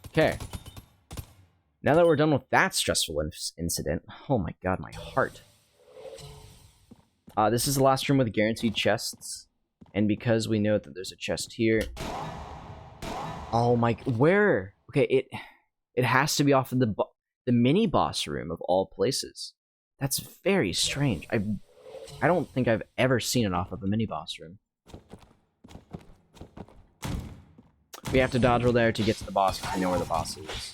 Okay. Now that we're done with that stressful incident, oh my god, my heart. This is the last room with guaranteed chests. And because we know that there's a chest here... Oh my... Where? Okay, it has to be off of the mini-boss room of all places. That's very strange. I don't think I've ever seen it off of a mini-boss room. We have to dodgeroll there to get to the boss because we know where the boss is.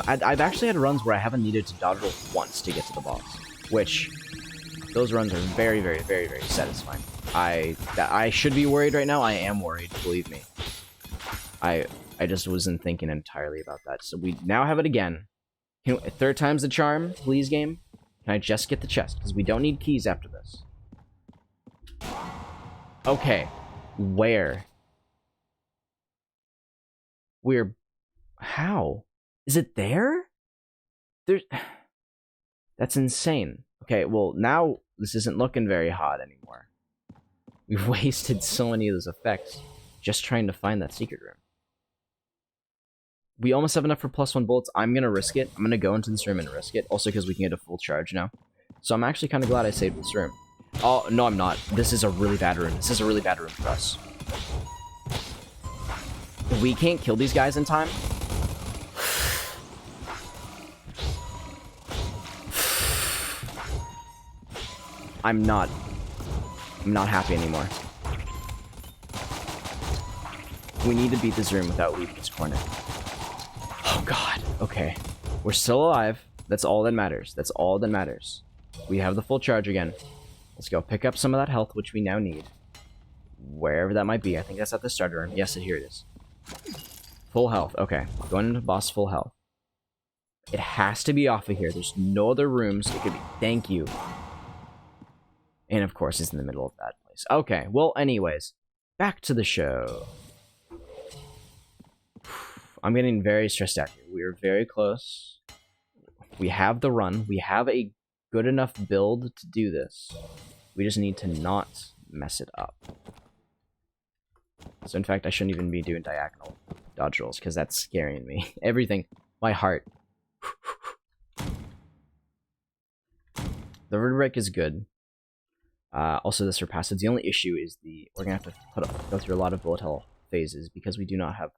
I've actually had runs where I haven't needed to dodgeroll once to get to the boss, which those runs are very, very, very, very satisfying. I should be worried right now. I am worried, believe me. I just wasn't thinking entirely about that. So we now have it again. Third time's the charm, please, game. Can I just get the chest? Because we don't need keys after this. Okay. Where? How? Is it there? That's insane. Okay, well, now this isn't looking very hot anymore. We've wasted so many of those effects just trying to find that secret room. We almost have enough for +1 bullets. I'm gonna risk it. I'm gonna go into this room and risk it. Also because we can get a full charge now. So I'm actually kind of glad I saved this room. Oh, no, I'm not. This is a really bad room. This is a really bad room for us. If we can't kill these guys in time... I'm not happy anymore. We need to beat this room without leaving this corner. Oh god. Okay. We're still alive. That's all that matters. That's all that matters. We have the full charge again. Let's go pick up some of that health, which we now need. Wherever that might be. I think that's at the starter room. Yes, here it is. Full health. Okay. Going into boss full health. It has to be off of here. There's no other rooms it could be. Thank you. And of course, it's in the middle of that place. Okay. Well, anyways. Back to the show. I'm getting very stressed out here. We are very close. We have the run. We have a good enough build to do this. We just need to not mess it up. So in fact, I shouldn't even be doing diagonal dodge rolls because that's scaring me. Everything. My heart. The rubric is good. Also, the surpasses. The only issue is we're gonna have to go through a lot of bullet hell phases because we do not have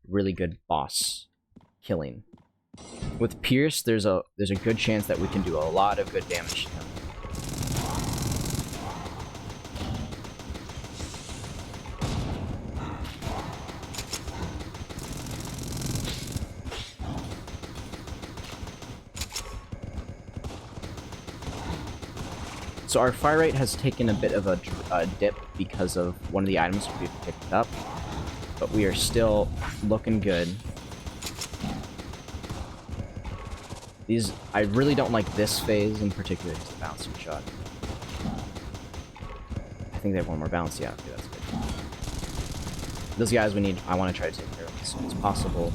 really good boss killing. With Pierce, there's a good chance that we can do a lot of good damage to him. So our fire rate has taken a bit of a dip because of one of the items we've picked up, but we are still looking good. I really don't like this phase in particular, it's the bouncing shot. I think they have one more bounce, yeah, okay, that's good. Those guys I want to try to take care of as soon as possible.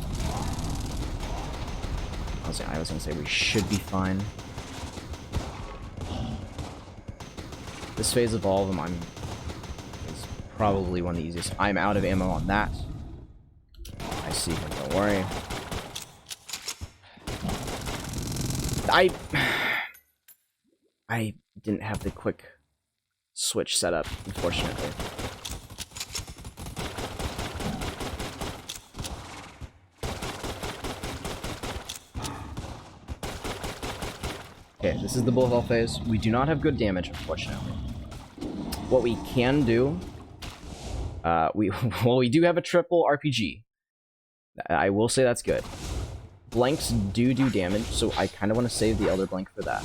I was gonna say we should be fine. This phase of all of them is probably one of the easiest. I'm out of ammo on that. I see him, don't worry. I didn't have the quick switch set up, unfortunately. Okay, this is the bullet hell phase. We do not have good damage, unfortunately. What we can do, we do have a triple RPG. I will say that's good. Blanks do damage, so I kind of want to save the Elder Blank for that.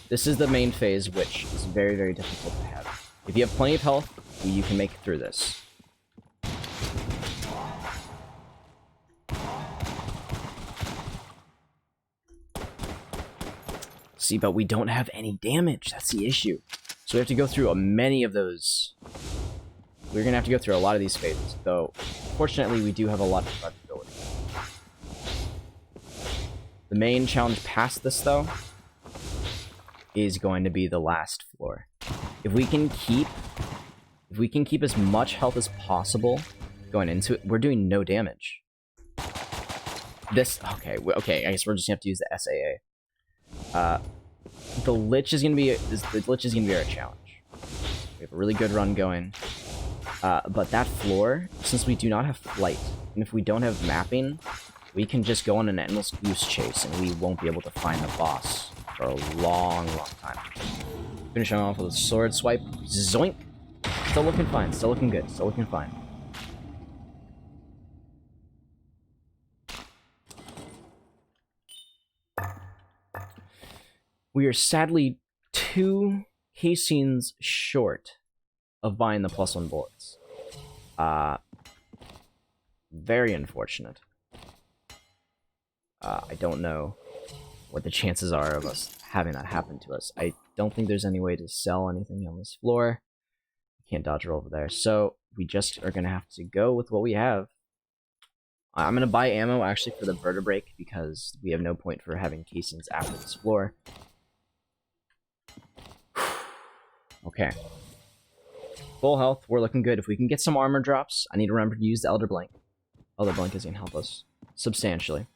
This is the main phase, which is very, very difficult to have. If you have plenty of health, you can make it through this. See, but we don't have any damage. That's the issue. So we have to go through many of those. We're going to have to go through a lot of these phases, though fortunately we do have a lot of flexibility. The main challenge past this, though, is going to be the last floor. If we can keep as much health as possible going into it, we're doing no damage. Okay, I guess we're just gonna have to use the SAA. The Lich is gonna be our challenge. We have a really good run going. But that floor, since we do not have flight, and if we don't have mapping, we can just go on an endless goose chase, and we won't be able to find the boss for a long, long time. Finish him off with a sword swipe. Zoink! Still looking fine. Still looking good. Still looking fine. We are sadly 2 casings short of buying the +1 bullets. Very unfortunate. I don't know what the chances are of us having that happen to us. I don't think there's any way to sell anything on this floor. Can't dodge roll over there. So we just are going to have to go with what we have. I'm going to buy ammo actually for the vertebrae because we have no point for having casings after this floor. Okay. Full health, we're looking good. If we can get some armor drops, I need to remember to use the Elder Blink. Elder Blink is going to help us substantially.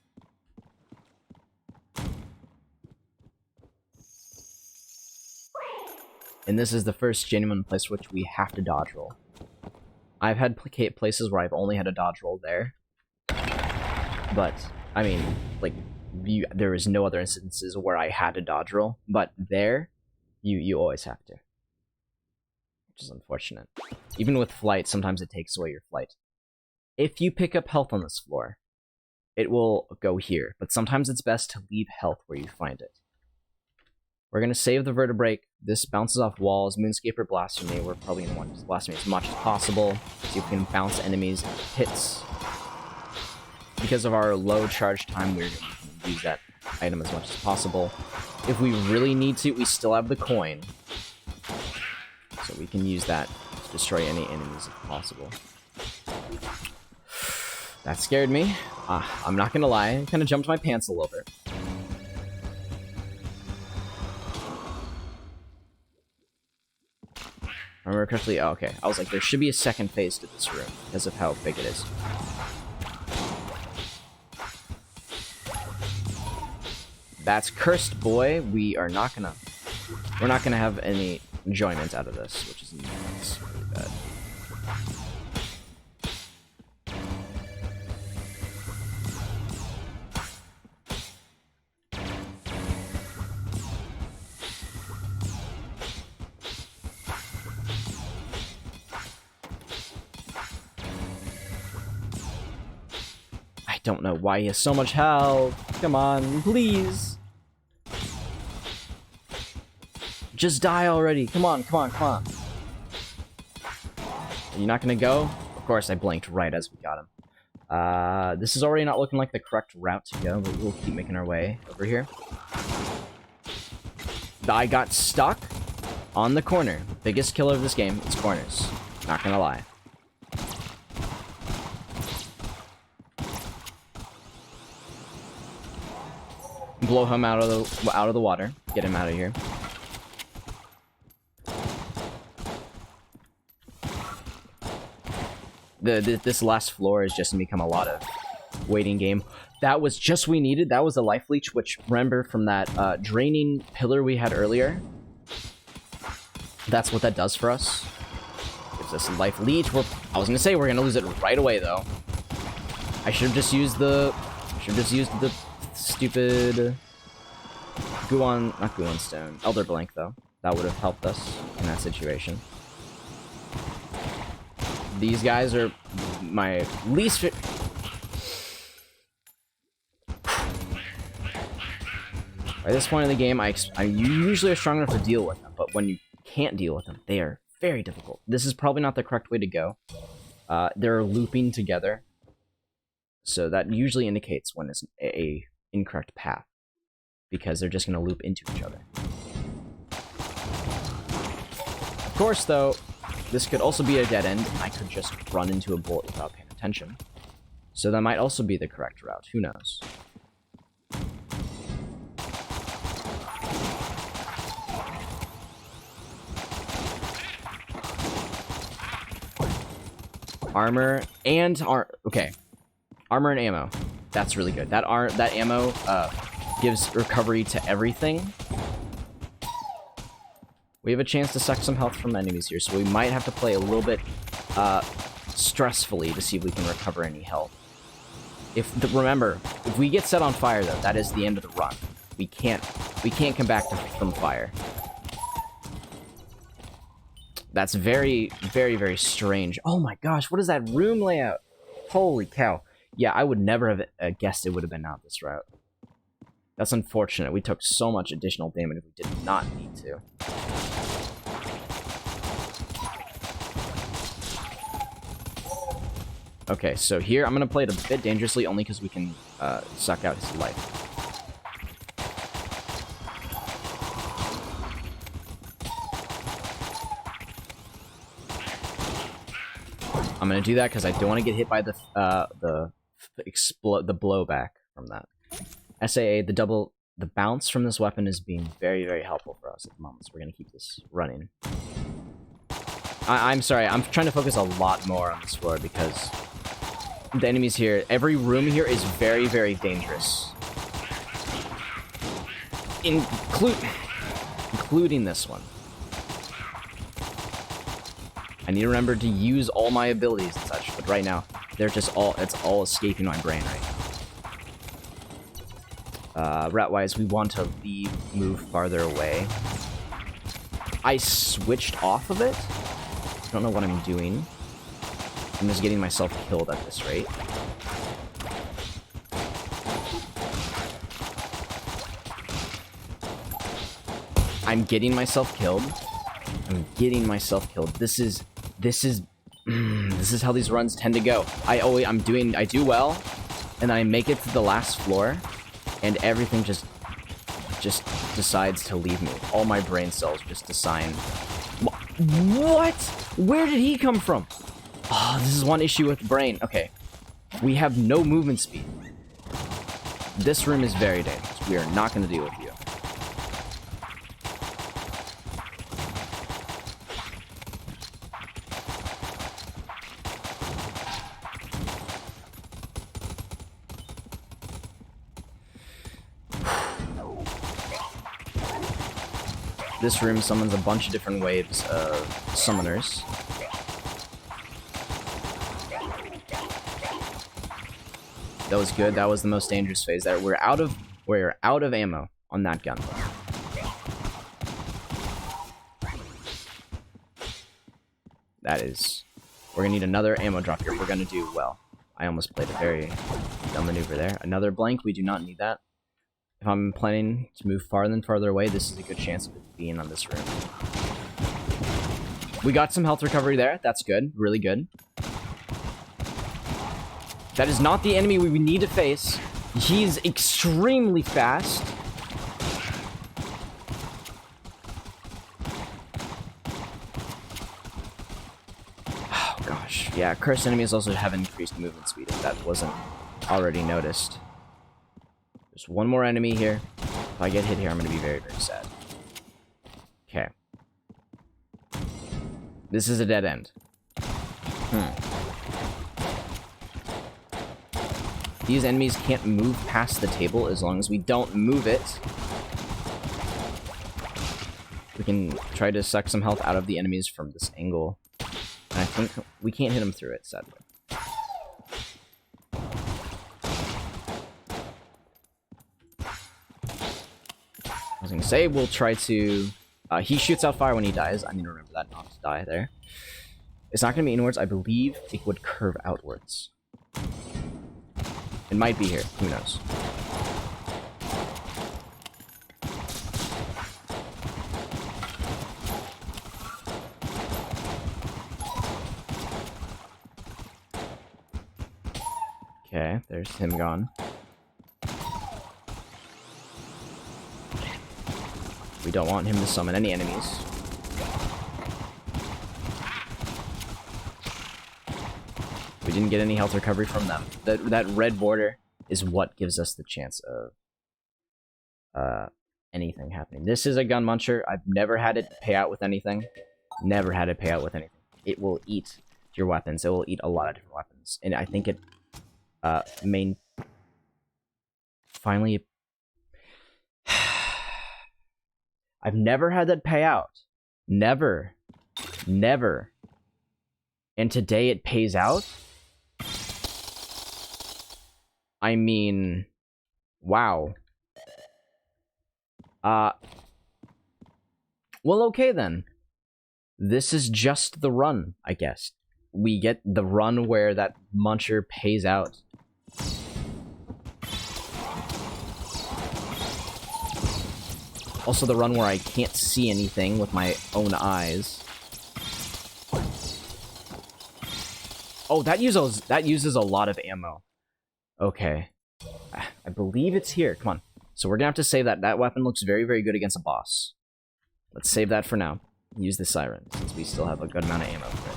And this is the first genuine place which we have to dodge roll. I've had places where I've only had a dodge roll there. But, I mean, like, there is no other instances where I had to dodge roll. But there, you always have to. Which is unfortunate. Even with flight, sometimes it takes away your flight. If you pick up health on this floor, it will go here. But sometimes it's best to leave health where you find it. We're going to save the vertebrae. This bounces off walls. Moonscaper Blasphemy. We're probably going to want to Blasphemy as much as possible. See if we can bounce enemies' hits. Because of our low charge time, we're going to use that item as much as possible. If we really need to, we still have the coin. So we can use that to destroy any enemies if possible. That scared me. I'm not going to lie. I kind of jumped my pants a little bit. Remember correctly? Oh, okay. I was like, there should be a second phase to this room because of how big it is. That's cursed, boy. We're not gonna have any enjoyment out of this, which is really bad. I don't know why he has so much health. Come on, please. Just die already. Come on, come on, come on. Are you not gonna go? Of course, I blinked right as we got him. This is already not looking like the correct route to go, but we'll keep making our way over here. I got stuck on the corner. Biggest killer of this game is corners. Not gonna lie. Blow him out of the water. Get him out of here. This last floor has just become a lot of waiting game. That was just what we needed. That was a life leech, which remember from that draining pillar we had earlier. That's what that does for us. Gives us a life leech. I was gonna say we're gonna lose it right away though. I should have just used the stupid not Guon stone. Elder Blank though. That would have helped us in that situation. These guys are my least fit. By this point in the game, I usually are strong enough to deal with them, but when you can't deal with them, they are very difficult. This is probably not the correct way to go. They're looping together, so that usually indicates when it's a incorrect path, because they're just going to loop into each other. Of course, though, this could also be a dead end, and I could just run into a bullet without paying attention. So that might also be the correct route. Who knows? Armor and okay. Armor and ammo. That's really good. That ammo gives recovery to everything. We have a chance to suck some health from enemies here, so we might have to play a little bit stressfully to see if we can recover any health. Remember, if we get set on fire, though, that is the end of the run. We can't come back from fire. That's very, very, very strange. Oh my gosh, what is that room layout? Holy cow. Yeah, I would never have guessed it would have been out this route. That's unfortunate. We took so much additional damage we did not need to. Okay, so here I'm going to play it a bit dangerously only because we can suck out his life. I'm gonna do that because I don't want to get hit by the blowback from that. SAA, the bounce from this weapon is being very, very helpful for us at the moment, so we're gonna keep this running. I'm sorry, I'm trying to focus a lot more on this floor because the enemies here, every room here is very, very dangerous. Including this one. I need to remember to use all my abilities and such, but right now, they're just it's all escaping my brain right now. Route-wise, we want to move farther away. I switched off of it. I don't know what I'm doing. I'm just getting myself killed at this rate. I'm getting myself killed. This is how these runs tend to go. I do well, and then I make it to the last floor, and everything just decides to leave me. All my brain cells just decide. What? Where did he come from? Oh, this is one issue with the brain. Okay, we have no movement speed. This room is very dangerous. We are not going to deal with you. This room summons a bunch of different waves of summoners. That was good. That was the most dangerous phase there. We're out of ammo on that gun. We're gonna need another ammo drop here if we're gonna do well. I almost played a very dumb maneuver there. Another blank, we do not need that. If I'm planning to move farther and farther away, this is a good chance of it being on this room. We got some health recovery there. That's good. Really good. That is not the enemy we need to face. He's extremely fast. Oh, gosh. Yeah, cursed enemies also have increased movement speed, if that wasn't already noticed. There's one more enemy here. If I get hit here, I'm going to be very, very sad. Okay. This is a dead end. These enemies can't move past the table as long as we don't move it. We can try to suck some health out of the enemies from this angle. And I think we can't hit them through it, sadly. I was gonna say, we'll try to... he shoots out fire when he dies. I need to remember that, not to die there. It's not gonna be inwards. I believe it would curve outwards. It might be here. Who knows? Okay, there's him gone. We don't want him to summon any enemies. We didn't get any health recovery from them. That red border is what gives us the chance of anything happening. This is a gun muncher. I've never had it pay out with anything. Never had it pay out with anything. It will eat your weapons. It will eat a lot of different weapons. And I think it finally... I've never had that pay out. Never. Never. And today it pays out? I mean, wow. Well, okay then. This is just the run, I guess. We get the run where that muncher pays out. Also the run where I can't see anything with my own eyes. Oh, that uses a lot of ammo. Okay. I believe it's here. Come on. So we're gonna have to save that. That weapon looks very, very good against a boss. Let's save that for now. Use the siren, since we still have a good amount of ammo for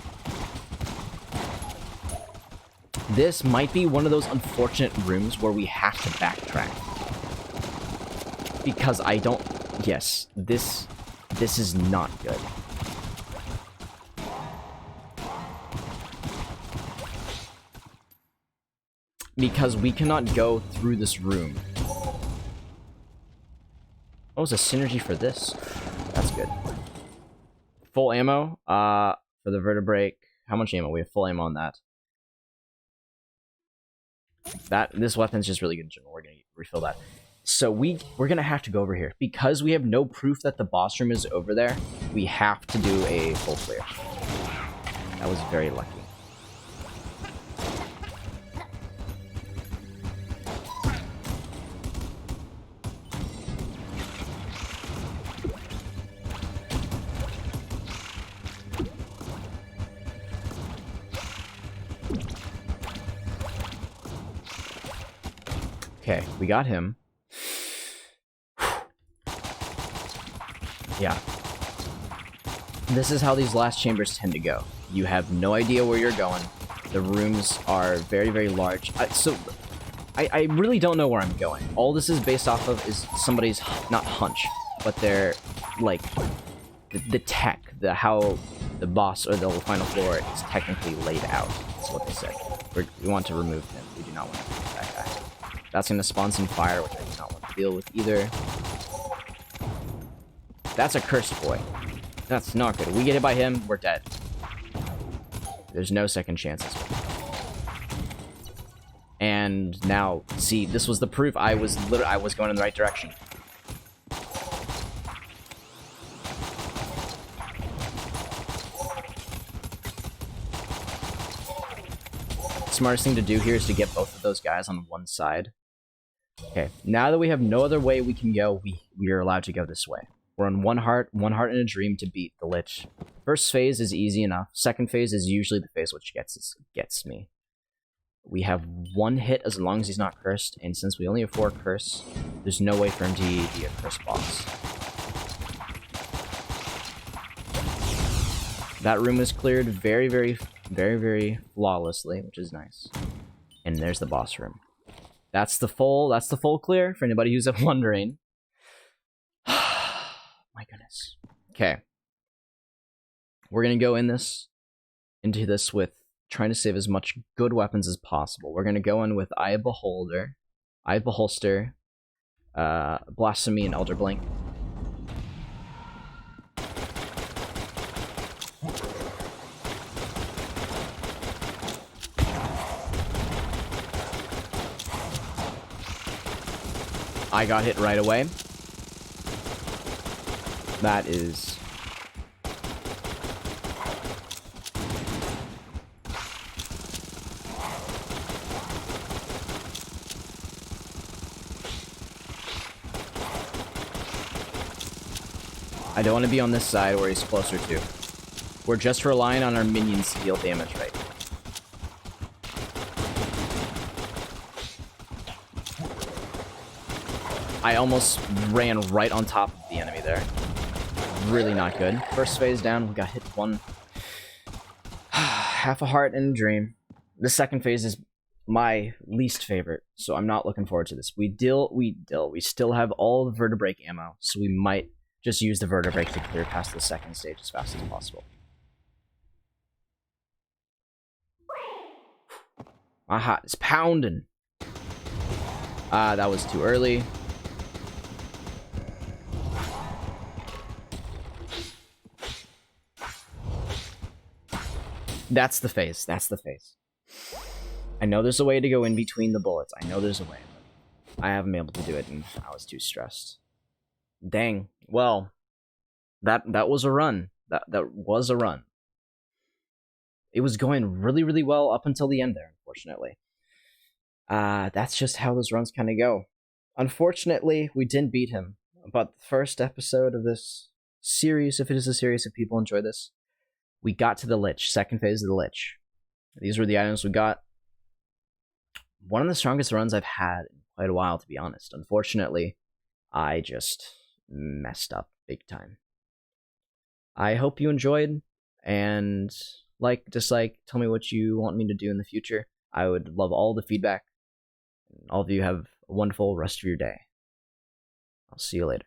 it. This might be one of those unfortunate rooms where we have to backtrack. Because I don't... Yes, this is not good. Because we cannot go through this room. Oh, it's a synergy for this. That's good. Full ammo, for the vertebrae. How much ammo? We have full ammo on that. This weapon's just really good in general. We're gonna refill that. So we're gonna have to go over here. Because we have no proof that the boss room is over there, we have to do a full clear. That was very lucky. Okay, we got him. Yeah. This is how these last chambers tend to go. You have no idea where you're going. The rooms are very, very large. I really don't know where I'm going. All this is based off of is somebody's, not hunch, but their, like, the tech, how the boss or the final floor is technically laid out. That's what they said. We want to remove him. We do not want to remove that guy. That's going to spawn some fire, which I do not want to deal with either. That's a cursed boy. That's not good. If we get hit by him, we're dead. There's no second chances. And now, see, this was the proof I was going in the right direction. Smartest thing to do here is to get both of those guys on one side. Okay, now that we have no other way we can go, we are allowed to go this way. We're on one heart and a dream to beat the Lich. First phase is easy enough. Second phase is usually the phase which gets me. We have one hit as long as he's not cursed, and since we only have 4 curse, there's no way for him to be a cursed boss. That room is cleared very, very, very, very flawlessly, which is nice. And there's the boss room. That's the full clear for anybody who's wondering. My goodness. Okay. We're gonna go into this with trying to save as much good weapons as possible. We're gonna go in with Eye of Beholder, Eye of Beholster, Blasphemy, and Elder Blink. I got hit right away. That is... I don't want to be on this side where he's closer to. We're just relying on our minions to deal damage right now. I almost ran right on top of the enemy there. Really not good. First phase down, we got hit one. Half a heart and a dream. The second phase is my least favorite, so I'm not looking forward to this. We still have all the vertebrae ammo, so we might just use the vertebrae to clear past the second stage as fast as possible. Aha, it's pounding. That was too early. That's the face. That's the face. I know there's a way to go in between the bullets. I know there's a way, but I haven't been able to do it, and I was too stressed. Dang. Well, that was a run. That was a run. It was going really, really well up until the end there, unfortunately. That's just how those runs kind of go. Unfortunately, we didn't beat him. But the first episode of this series, if it is a series, if people enjoy this, we got to the Lich, second phase of the Lich. These were the items we got. One of the strongest runs I've had in quite a while, to be honest. Unfortunately, I just messed up big time. I hope you enjoyed, and dislike, tell me what you want me to do in the future. I would love all the feedback. All of you have a wonderful rest of your day. I'll see you later.